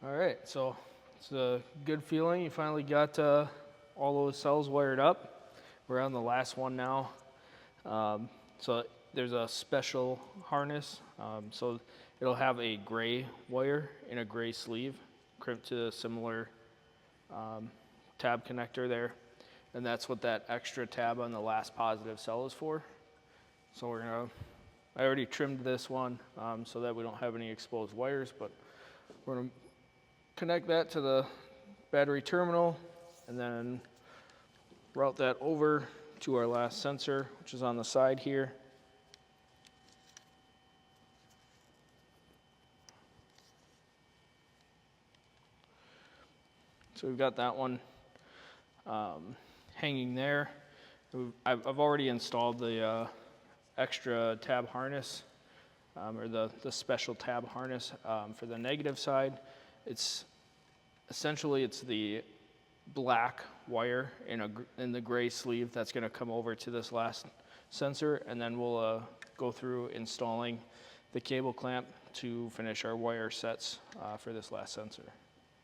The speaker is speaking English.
All right, so it's a good feeling. You finally got all those cells wired up. We're on the last one now. So there's a special harness. So it'll have a gray wire in a gray sleeve, crimped to a similar tab connector there. And that's what that extra tab on the last positive cell is for. So I already trimmed this one so that we don't have any exposed wires, but we're gonna connect that to the battery terminal and then route that over to our last sensor, which is on the side here. So we've got that one hanging there. I've already installed the extra tab harness or the special tab harness for the negative side. It's essentially the black wire in the gray sleeve that's going to come over to this last sensor, and then we'll go through installing the cable clamp to finish our wire sets for this last sensor.